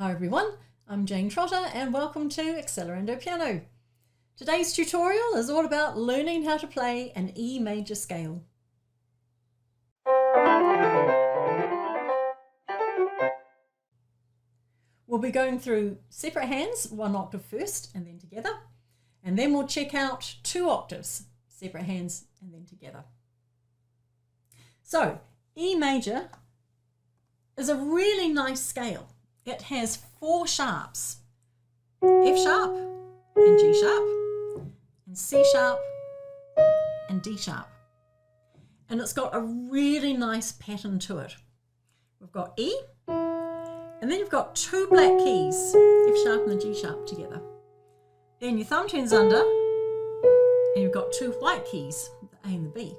Hi everyone, I'm Jane Trotter and welcome to Accelerando Piano. Today's tutorial is all about learning how to play an E major scale. We'll be going through separate hands, one octave first and then together, and then we'll check out two octaves, separate hands and then together. So, E major is a really nice scale. It has four sharps, F sharp and G sharp, and C sharp and D sharp. And it's got a really nice pattern to it. We've got E, and then you've got two black keys, F sharp and the G sharp together. Then your thumb turns under, and you've got two white keys, the A and the B.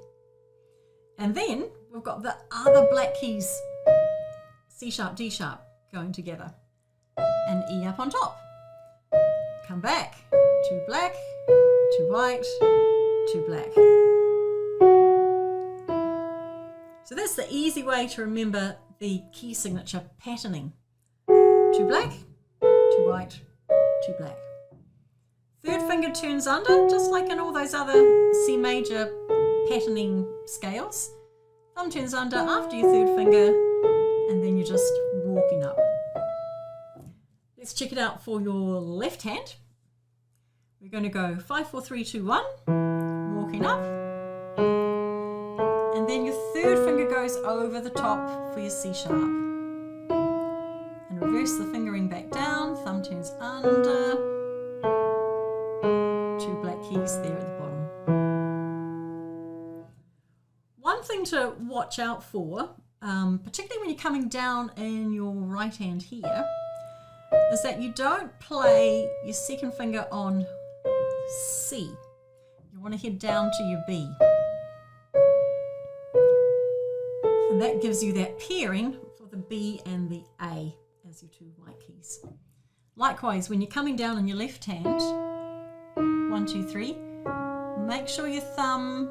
And then we've got the other black keys, C sharp, D sharp, going together, and E up on top. Come back, two black, two white, two black. So that's the easy way to remember the key signature patterning. Two black, two white, two black. Third finger turns under, just like in all those other C major patterning scales. Thumb turns under after your third finger, and then you're just walking up. Let's check it out for your left hand. We're going to go 5, 4, 3, 2, 1, walking up. And then your third finger goes over the top for your C sharp. And reverse the fingering back down, thumb turns under. Two black keys there at the bottom. One thing to watch out for, particularly when you're coming down in your right hand here, is that you don't play your second finger on C. You want to head down to your B. And that gives you that pairing for the B and the A as your two white keys. Likewise, when you're coming down in your left hand, 1, 2, 3, make sure your thumb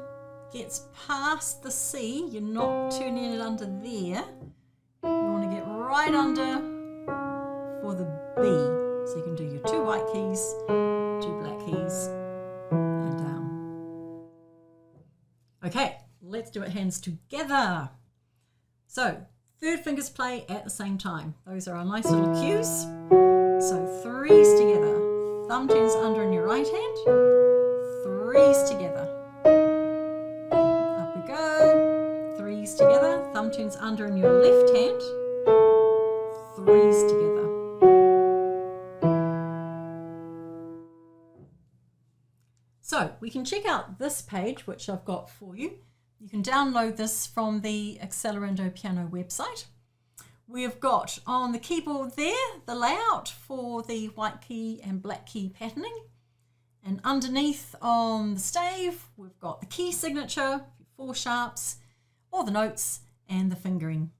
gets past the C. You're not turning it under there. You want to get right under for the B. So you can do your two white keys, two black keys, and down. Okay, let's do it hands together. So, third fingers play at the same time. Those are our nice little cues. So, threes together. Thumb turns under in your right hand. Threes together. Up we go. Threes together. Thumb turns under in your left hand. Threes together. So we can check out this page, which I've got for you. You can download this from the Accelerando Piano website. We've got on the keyboard there the layout for the white key and black key patterning. And underneath on the stave, we've got the key signature, four sharps, all the notes and the fingering.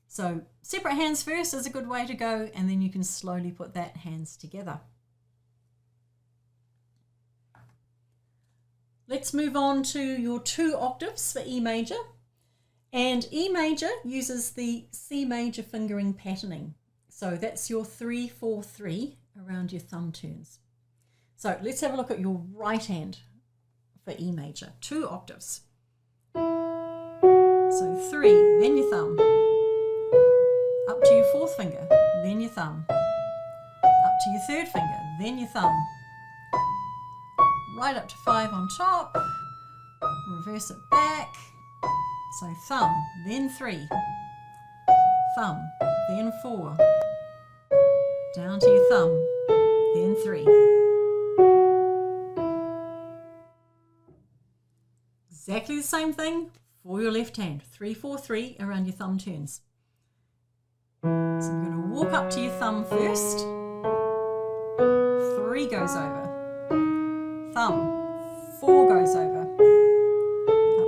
So separate hands first is a good way to go, and then you can slowly put that hands together. Let's move on to your two octaves for E major. And E major uses the C major fingering patterning. So that's your 3, 4, 3 around your thumb turns. So let's have a look at your right hand for E major, two octaves. So 3, then your thumb, up to your fourth finger, then your thumb, up to your third finger, then your thumb, right up to 5 on top, reverse it back, so thumb, then 3, thumb, then 4, down to your thumb, then 3. Exactly the same thing for your left hand, 3, 4, 3 around your thumb turns. So you're going to walk up to your thumb first, 3 goes over. Thumb, 4 goes over. Up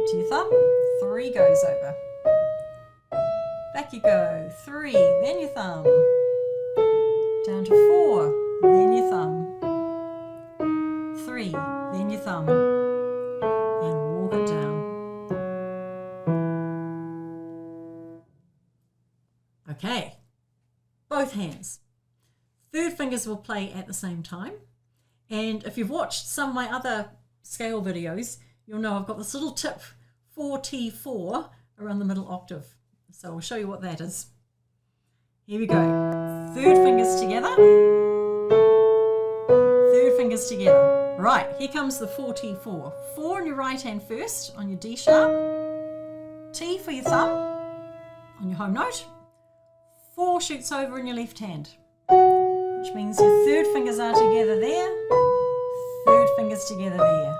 to your thumb, 3 goes over. Back you go, 3, then your thumb. Down to 4, then your thumb. 3, then your thumb. And walk it down. Okay, both hands. Third fingers will play at the same time. And if you've watched some of my other scale videos, you'll know I've got this little tip 4T4 around the middle octave. So I'll show you what that is. Here we go. Third fingers together. Third fingers together. Right, here comes the 4T4. 4 on your right hand first, on your D sharp. T for your thumb, on your home note. 4 shoots over in your left hand, which means your third fingers are together there. Third fingers together there.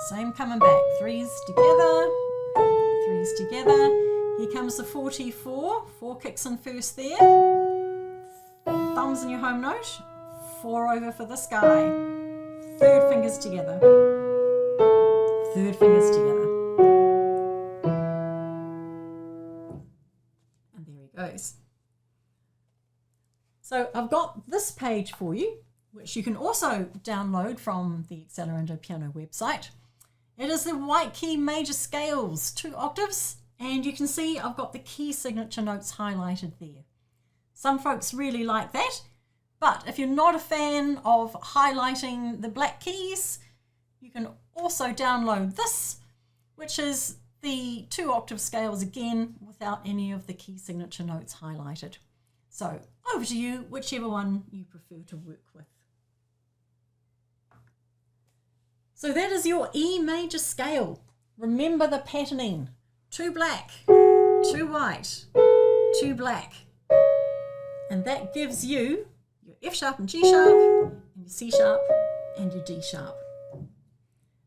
Same coming back. 3s together. 3s together. Here comes the 4T4. 4 kicks in first there. Thumbs in your home note. 4 over for this guy. Third fingers together. Third fingers together. And there he goes. So I've got this page for you, which you can also download from the Accelerando Piano website. It is the white key major scales, 2 octaves, and you can see I've got the key signature notes highlighted there. Some folks really like that, but if you're not a fan of highlighting the black keys, you can also download this, which is the 2 octave scales again without any of the key signature notes highlighted. So over to you, whichever one you prefer to work with. So that is your E major scale. Remember the patterning. 2 black, 2 white, 2 black. And that gives you your F sharp and G sharp, and your C sharp and your D sharp.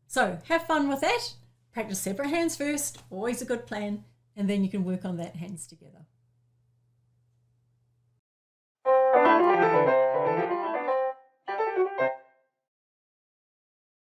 So have fun with that. Practice separate hands first, always a good plan, and then you can work on that hands together.